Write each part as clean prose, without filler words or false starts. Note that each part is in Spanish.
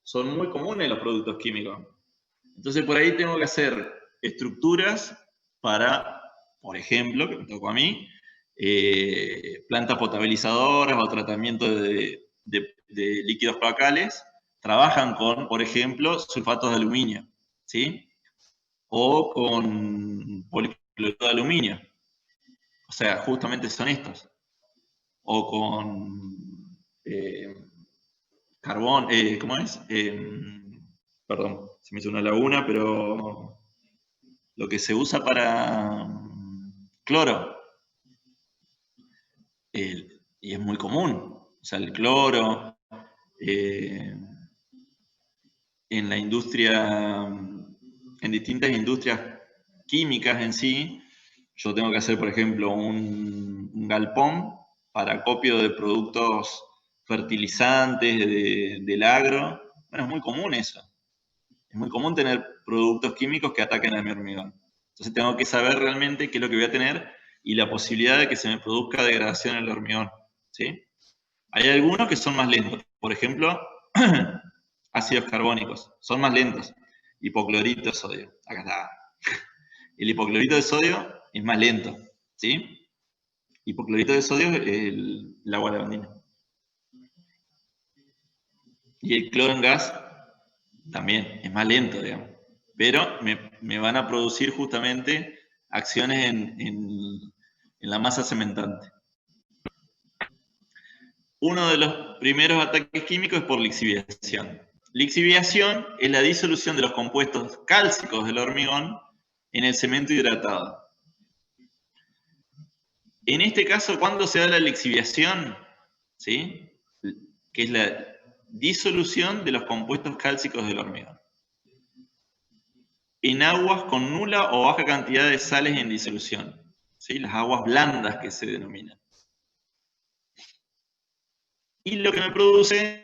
son muy comunes los productos químicos. Entonces por ahí tengo que hacer estructuras para, por ejemplo, que me tocó a mí, plantas potabilizadoras o tratamiento de líquidos cloacales, trabajan con, por ejemplo, sulfatos de aluminio, ¿sí? O con policloruro de aluminio. O sea, justamente son estos. O con carbón, ¿cómo es? Perdón, se me hizo una laguna, pero lo que se usa para cloro, y es muy común, o sea, el cloro, en la industria, en distintas industrias químicas en sí, yo tengo que hacer, por ejemplo, un galpón para acopio de productos fertilizantes del agro. Bueno, es muy común eso. Es muy común tener productos químicos que ataquen a mi hormigón. Entonces tengo que saber realmente qué es lo que voy a tener y la posibilidad de que se me produzca degradación en el hormigón, ¿sí? Hay algunos que son más lentos. Por ejemplo, ácidos carbónicos. Son más lentos. Hipoclorito de sodio. Acá está. El hipoclorito de sodio es más lento, ¿sí? Hipoclorito de sodio es el agua lavandina. Y el cloro en gas también es más lento, digamos. Pero me van a producir justamente acciones en la masa cementante. Uno de los primeros ataques químicos es por lixiviación. Lixiviación es la disolución de los compuestos cálcicos del hormigón en el cemento hidratado. En este caso, ¿cuándo se da la lixiviación? ¿Sí? Que es la disolución de los compuestos cálcicos del hormigón en aguas con nula o baja cantidad de sales en disolución, ¿sí? Las aguas blandas que se denominan. Y lo que me produce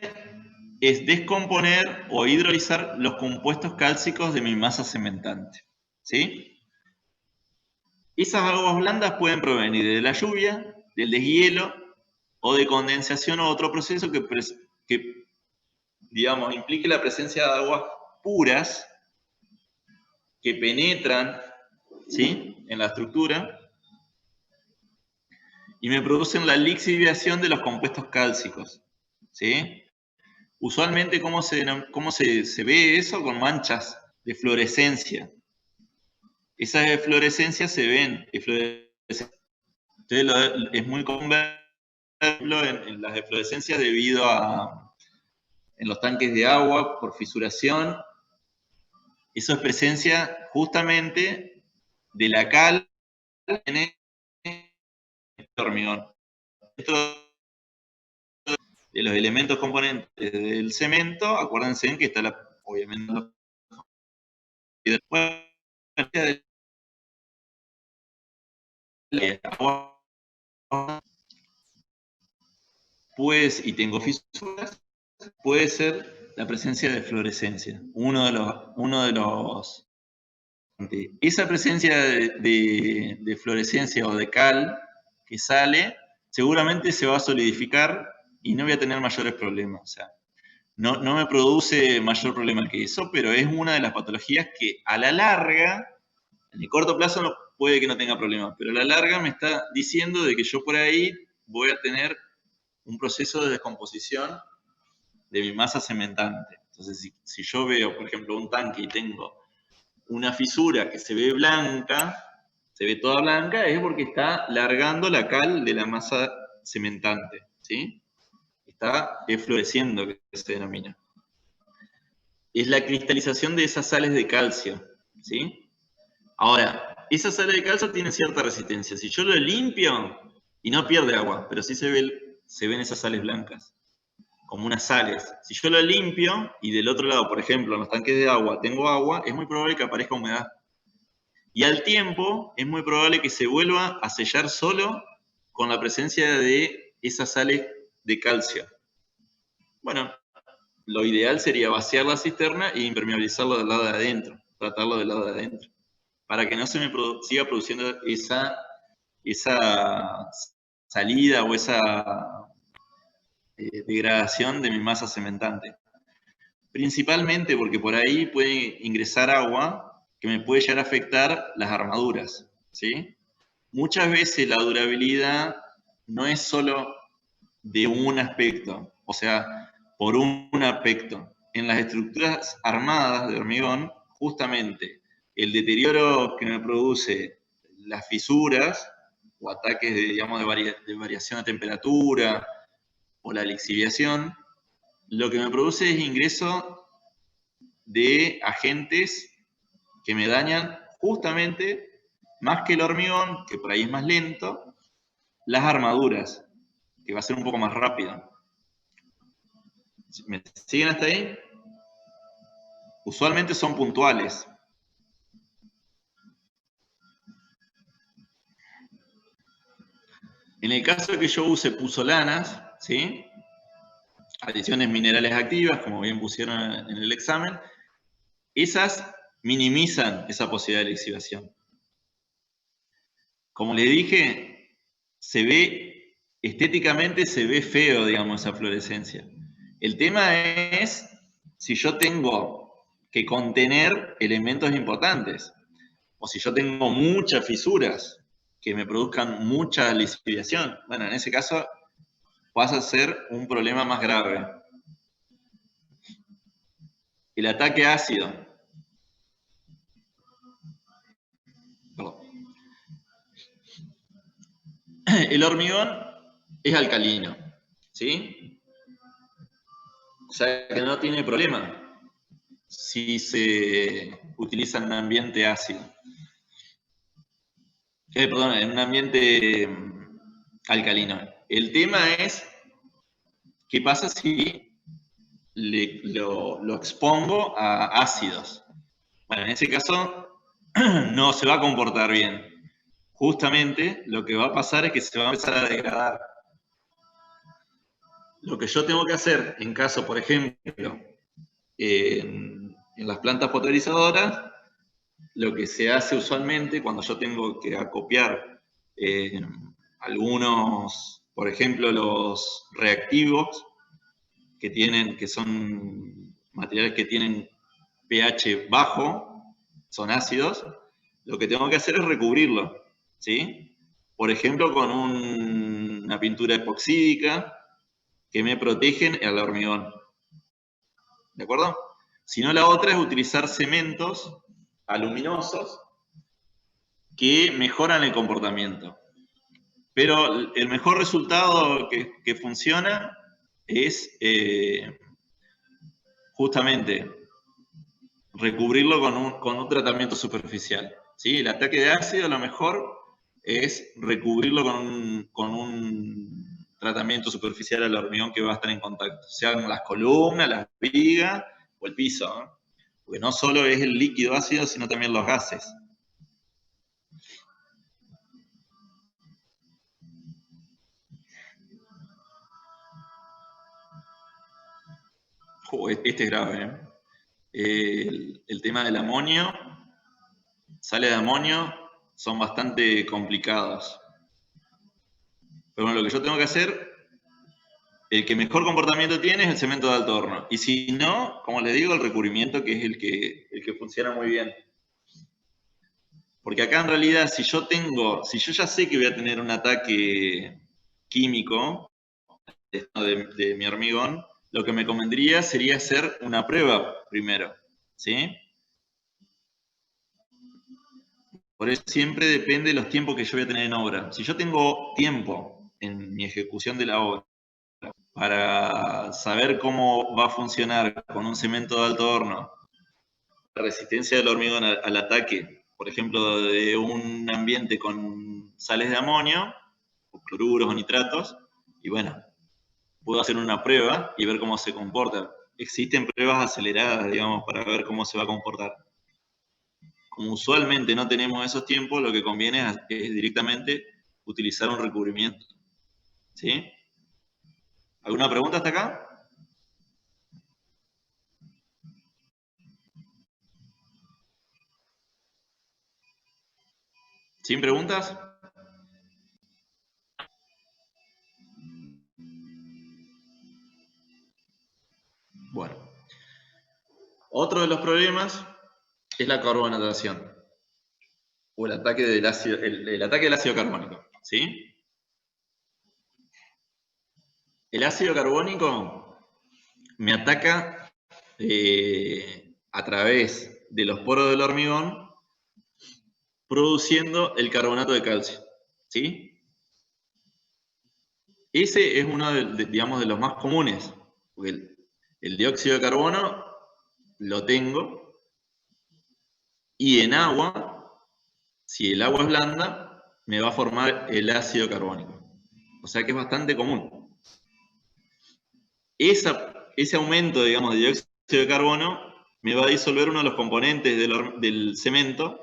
es descomponer o hidrolizar los compuestos cálcicos de mi masa cementante, ¿sí? Esas aguas blandas pueden provenir de la lluvia, del deshielo o de condensación o otro proceso que digamos, implique la presencia de aguas puras que penetran, ¿sí?, en la estructura y me producen la lixiviación de los compuestos cálcicos, ¿sí? Usualmente, ¿cómo se ve eso? Con manchas de fluorescencia. Esas eflorescencias se ven. Entonces, es muy común verlo en las eflorescencias debido a en los tanques de agua por fisuración. Eso es presencia justamente de la cal en el hormigón. Dentro de los elementos componentes del cemento, acuérdense que está obviamente el agua, pues, y tengo fisuras, puede ser la presencia de fluorescencia. Esa presencia de fluorescencia o de cal que sale, seguramente se va a solidificar y no voy a tener mayores problemas. O sea, no me produce mayor problema que eso, pero es una de las patologías que a la larga, en el corto plazo puede que no tenga problemas, pero a la larga me está diciendo de que yo por ahí voy a tener un proceso de descomposición de mi masa cementante. Entonces, si yo veo, por ejemplo, un tanque y tengo una fisura que se ve blanca, se ve toda blanca, es porque está largando la cal de la masa cementante, ¿sí? Está efloreciendo, que se denomina. Es la cristalización de esas sales de calcio, ¿sí? Ahora, esas sales de calcio tienen cierta resistencia. Si yo lo limpio, y no pierde agua, pero sí se ven esas sales blancas, como unas sales. Si yo lo limpio, y del otro lado, por ejemplo, en los tanques de agua tengo agua, es muy probable que aparezca humedad. Y al tiempo, es muy probable que se vuelva a sellar solo con la presencia de esas sales de calcio. Bueno, lo ideal sería vaciar la cisterna e impermeabilizarlo del lado de adentro, tratarlo del lado de adentro, para que no se me siga produciendo esa salida o esa degradación de mi masa cementante. Principalmente porque por ahí puede ingresar agua que me puede llegar a afectar las armaduras, ¿sí? Muchas veces la durabilidad no es solo de un aspecto, o sea, por un aspecto. En las estructuras armadas de hormigón, justamente el deterioro que me produce las fisuras o ataques de, digamos, de variación de temperatura o la lixiviación, lo que me produce es ingreso de agentes que me dañan justamente más que el hormigón, que por ahí es más lento, las armaduras, que va a ser un poco más rápido. ¿Me siguen hasta ahí? Usualmente son puntuales. En el caso de que yo use puzolanas, ¿sí? Adiciones minerales activas, como bien pusieron en el examen, esas minimizan esa posibilidad de lixiviación. Como les dije, se ve, estéticamente se ve feo, digamos, esa fluorescencia. El tema es si yo tengo que contener elementos importantes, o si yo tengo muchas fisuras que me produzcan mucha lixiviación. Bueno, en ese caso pasa a ser un problema más grave. El ataque ácido. Perdón. El hormigón es alcalino, ¿sí? O sea que no tiene problema si se utiliza en un ambiente ácido. Perdón, en un ambiente alcalino. El tema es qué pasa si lo expongo a ácidos. Bueno, en ese caso no se va a comportar bien. Justamente lo que va a pasar es que se va a empezar a degradar. Lo que yo tengo que hacer en caso, por ejemplo, en las plantas potabilizadoras, lo que se hace usualmente cuando yo tengo que acopiar algunos, por ejemplo, los reactivos que son materiales que tienen pH bajo, son ácidos, lo que tengo que hacer es recubrirlo, ¿sí? Por ejemplo, con una pintura epoxídica que me protegen al hormigón, ¿de acuerdo? Si no, la otra es utilizar cementos aluminosos que mejoran el comportamiento. Pero el mejor resultado que funciona es justamente recubrirlo con un tratamiento superficial. ¿Sí? El ataque de ácido lo mejor es recubrirlo con un tratamiento superficial al hormigón que va a estar en contacto, sean las columnas, las vigas o el piso, ¿no? Porque no solo es el líquido ácido, sino también los gases. Este es grave, ¿eh? El tema del amonio, sales de amonio son bastante complicados. Pero bueno, lo que yo tengo que hacer, el que mejor comportamiento tiene es el cemento de alto horno. Y si no, como les digo, el recubrimiento, que es el que funciona muy bien. Porque acá en realidad, si yo ya sé que voy a tener un ataque químico de mi hormigón, lo que me convendría sería hacer una prueba primero, ¿sí? Por eso siempre depende de los tiempos que yo voy a tener en obra. Si yo tengo tiempo en mi ejecución de la obra para saber cómo va a funcionar con un cemento de alto horno, la resistencia del hormigón al ataque, por ejemplo, de un ambiente con sales de amonio, o cloruros o nitratos, y bueno, puedo hacer una prueba y ver cómo se comporta. Existen pruebas aceleradas, digamos, para ver cómo se va a comportar. Como usualmente no tenemos esos tiempos, lo que conviene es directamente utilizar un recubrimiento. ¿Sí? ¿Alguna pregunta hasta acá? ¿Sin preguntas? Bueno. Otro de los problemas es la carbonatación, o el ataque del ácido carbónico, ¿sí? El ácido carbónico me ataca a través de los poros del hormigón, produciendo el carbonato de calcio, ¿sí? Ese es uno digamos, de los más comunes, porque el dióxido de carbono lo tengo, y en agua, si el agua es blanda, me va a formar el ácido carbónico. O sea que es bastante común. Ese aumento, digamos, de dióxido de carbono me va a disolver uno de los componentes del cemento,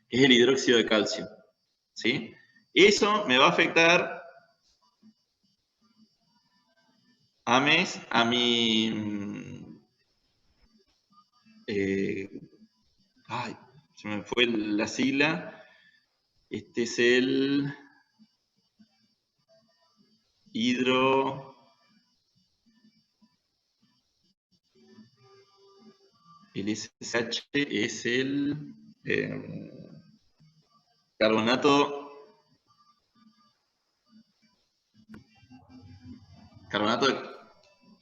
que es el hidróxido de calcio, ¿sí? Eso me va a afectar a mi... ay, se me fue la sigla. Este es el el SSH es el carbonato de...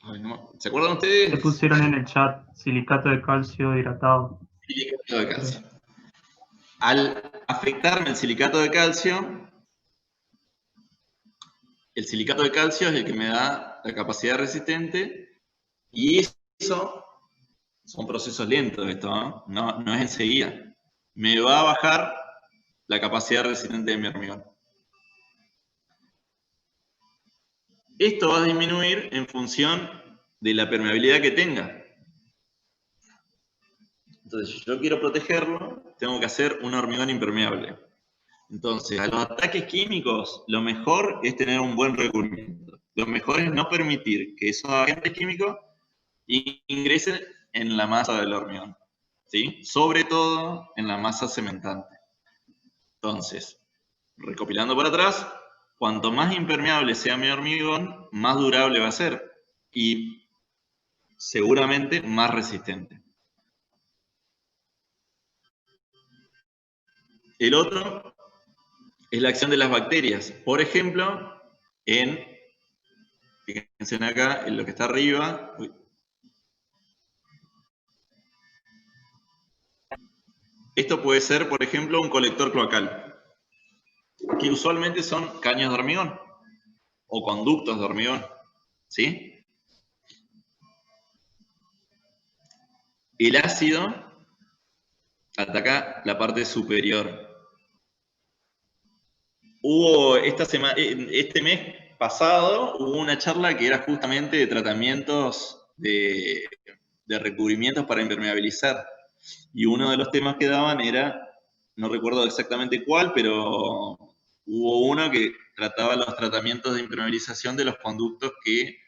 Ay, no, ¿se acuerdan Le ustedes? pusieron en el chat silicato de calcio hidratado. Silicato de calcio. Al afectarme el silicato de calcio, el silicato de calcio es el que me da la capacidad resistente, y eso son procesos lentos, esto, ¿no? No es enseguida. Me va a bajar la capacidad resistente de mi hormigón. Esto va a disminuir en función de la permeabilidad que tenga. Entonces, si yo quiero protegerlo, tengo que hacer un hormigón impermeable. Entonces, a los ataques químicos, lo mejor es tener un buen recubrimiento. Lo mejor es no permitir que esos agentes químicos ingresen en la masa del hormigón, ¿sí? Sobre todo en la masa cementante. Entonces, recopilando para atrás, cuanto más impermeable sea mi hormigón, más durable va a ser y seguramente más resistente. El otro es la acción de las bacterias. Por ejemplo, fíjense acá, en lo que está arriba. Esto puede ser, por ejemplo, un colector cloacal, que usualmente son caños de hormigón o conductos de hormigón, ¿sí? El ácido ataca la parte superior. Este mes pasado, hubo una charla que era justamente de tratamientos de recubrimientos para impermeabilizar. Y uno de los temas que daban era, no recuerdo exactamente cuál, pero hubo uno que trataba los tratamientos de impermeabilización de los conductos que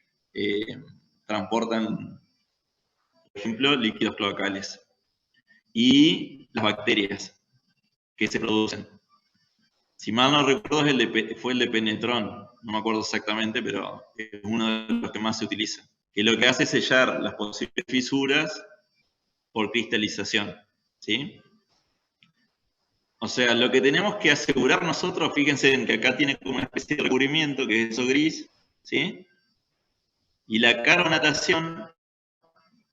transportan, por ejemplo, líquidos cloacales. Y las bacterias que se producen. Si mal no recuerdo, fue el de Penetrón, no me acuerdo exactamente, pero es uno de los que más se utiliza. Que lo que hace es sellar las posibles fisuras por cristalización, ¿sí? O sea, lo que tenemos que asegurar nosotros, fíjense en que acá tiene como una especie de recubrimiento, que es eso gris, ¿sí? Y la carbonatación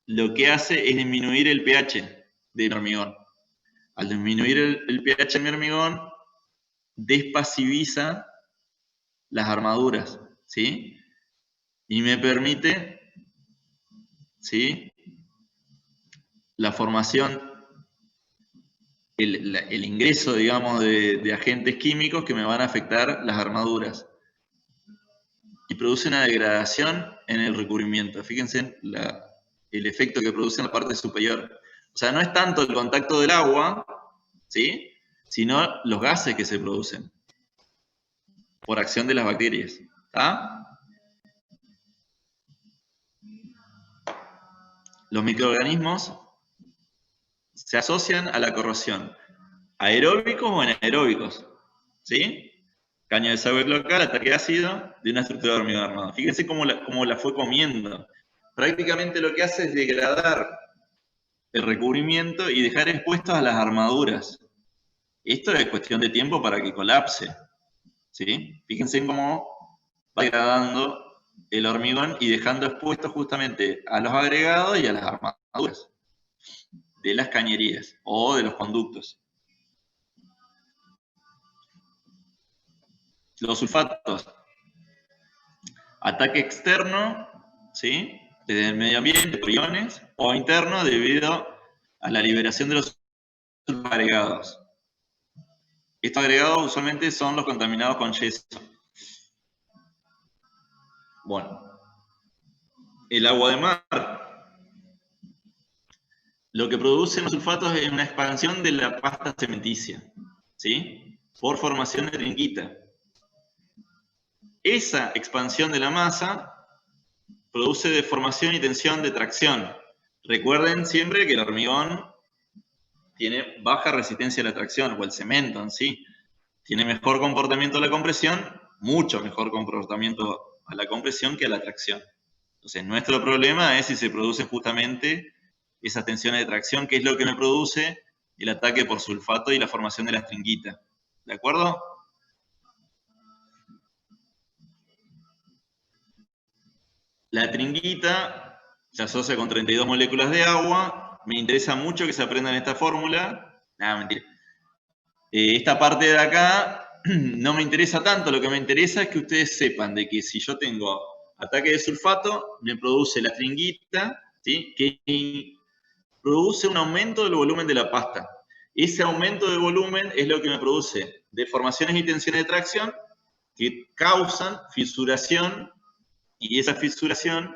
lo que hace es disminuir el pH del hormigón. Al disminuir el pH de mi hormigón, despasiviza las armaduras, ¿sí? Y me permite, ¿sí?, la formación, el ingreso, digamos, de agentes químicos que me van a afectar las armaduras. Y produce una degradación en el recubrimiento. Fíjense el efecto que produce en la parte superior. O sea, no es tanto el contacto del agua, ¿sí?, sino los gases que se producen por acción de las bacterias. ¿Está? Los microorganismos se asocian a la corrosión, aeróbicos o anaeróbicos, ¿sí? Caña de desagüe local, ataque ácido de una estructura de hormigón armado. Fíjense cómo la fue comiendo. Prácticamente lo que hace es degradar el recubrimiento y dejar expuestos a las armaduras. Esto es cuestión de tiempo para que colapse, ¿sí? Fíjense en cómo va degradando el hormigón y dejando expuestos justamente a los agregados y a las armaduras de las cañerías o de los conductos. Los sulfatos. Ataque externo, ¿sí? Desde el medio ambiente, por iones, o interno debido a la liberación de los agregados. Estos agregados usualmente son los contaminados con yeso. Bueno, el agua de mar. Lo que producen los sulfatos es una expansión de la pasta cementicia, ¿sí? Por formación de trinquita. Esa expansión de la masa produce deformación y tensión de tracción. Recuerden siempre que el hormigón tiene baja resistencia a la tracción, o el cemento en sí. Tiene mejor comportamiento a la compresión, mucho mejor comportamiento a la compresión que a la tracción. Entonces, nuestro problema es si se produce justamente esas tensiones de tracción, que es lo que me produce el ataque por sulfato y la formación de la trinquita. ¿De acuerdo? La trinquita se asocia con 32 moléculas de agua. Me interesa mucho que se aprendan esta fórmula. Nada, mentira. Esta parte de acá no me interesa tanto. Lo que me interesa es que ustedes sepan de que si yo tengo ataque de sulfato, me produce la trinquita, ¿sí? Que produce un aumento del volumen de la pasta. Ese aumento de volumen es lo que me produce deformaciones y tensiones de tracción que causan fisuración, y esa fisuración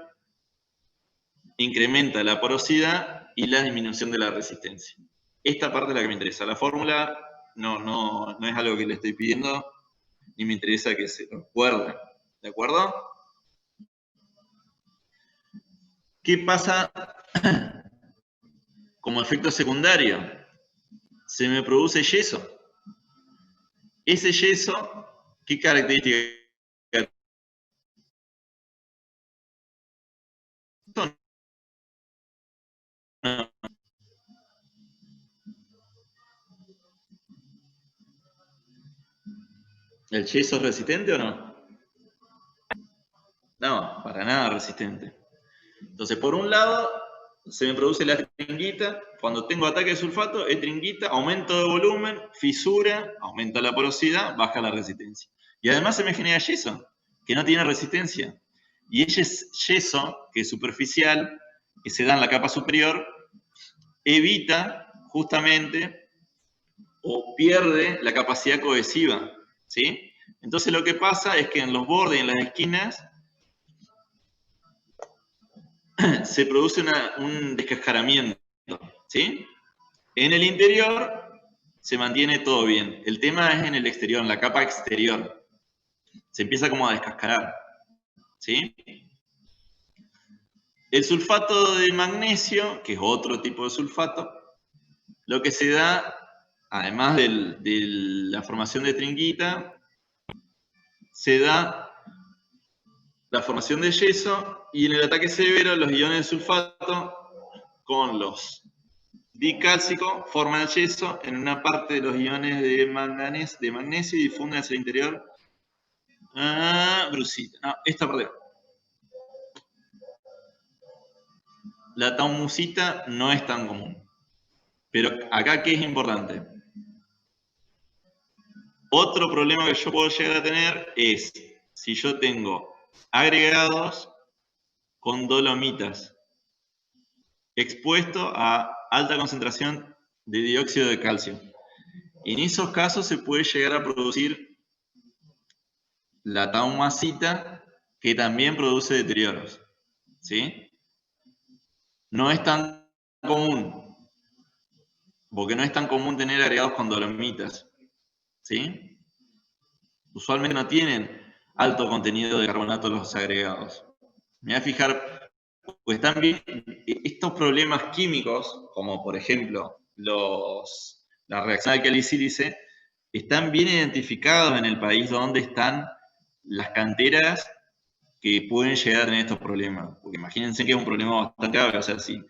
incrementa la porosidad y la disminución de la resistencia. Esta parte es la que me interesa. La fórmula no es algo que le estoy pidiendo, ni me interesa que se recuerden. ¿De acuerdo? ¿Qué pasa como efecto secundario? Se me produce yeso. Ese yeso, ¿qué características? ¿El yeso es resistente o no? No, para nada resistente. Entonces, por un lado, se me produce la trinquita. Cuando tengo ataque de sulfato, es trinquita, aumento de volumen, fisura, aumenta la porosidad, baja la resistencia. Y además se me genera yeso, que no tiene resistencia. Y ese yeso, que es superficial, que se da en la capa superior, evita justamente o pierde la capacidad cohesiva, ¿sí? Entonces lo que pasa es que en los bordes y en las esquinas se produce un descascaramiento, ¿sí? En el interior se mantiene todo bien. El tema es en el exterior, en la capa exterior. Se empieza como a descascarar, ¿sí? El sulfato de magnesio, que es otro tipo de sulfato, lo que se da, además de la formación de trinquita, se da la formación de yeso, y en el ataque severo los iones de sulfato con los dicálcico forman el yeso en una parte de los iones de magnesio y difunden hacia el interior. Brucita. No, esta parte. La taumusita no es tan común. Pero acá, ¿qué es importante? Otro problema que yo puedo llegar a tener es si yo tengo agregados con dolomitas expuesto a alta concentración de dióxido de calcio. En esos casos se puede llegar a producir la taumasita, que también produce deterioros, ¿sí? No es tan común, porque no es tan común tener agregados con dolomitas, ¿sí? Usualmente no tienen alto contenido de carbonato los agregados. Me voy a fijar, pues están bien, estos problemas químicos, como por ejemplo la reacción alcali-sílice, están bien identificados en el país donde están las canteras que pueden llegar a tener estos problemas. Porque imagínense que es un problema bastante grave. O sea, si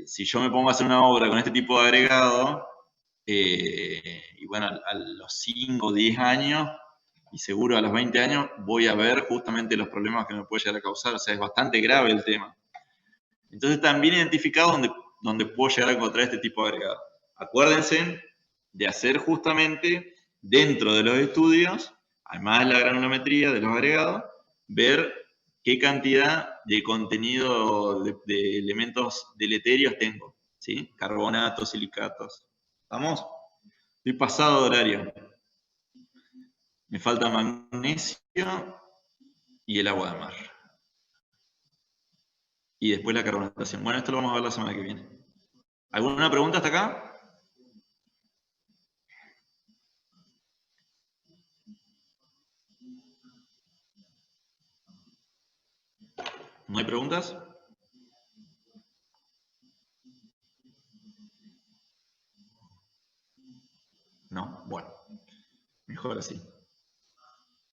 si yo me pongo a hacer una obra con este tipo de agregado, y bueno, a los 5 o 10 años, y seguro a los 20 años, voy a ver justamente los problemas que me puede llegar a causar. O sea, es bastante grave el tema. Entonces, están bien identificados donde puedo llegar a encontrar este tipo de agregado. Acuérdense de hacer justamente dentro de los estudios, además de la granulometría de los agregados, ver qué cantidad de contenido de elementos deleterios tengo, ¿sí? Carbonatos, silicatos. ¿Vamos? Estoy pasado de horario. Me falta magnesio y el agua de mar. Y después la carbonatación. Bueno, esto lo vamos a ver la semana que viene. ¿Alguna pregunta hasta acá? ¿No hay preguntas? No, bueno, mejor así.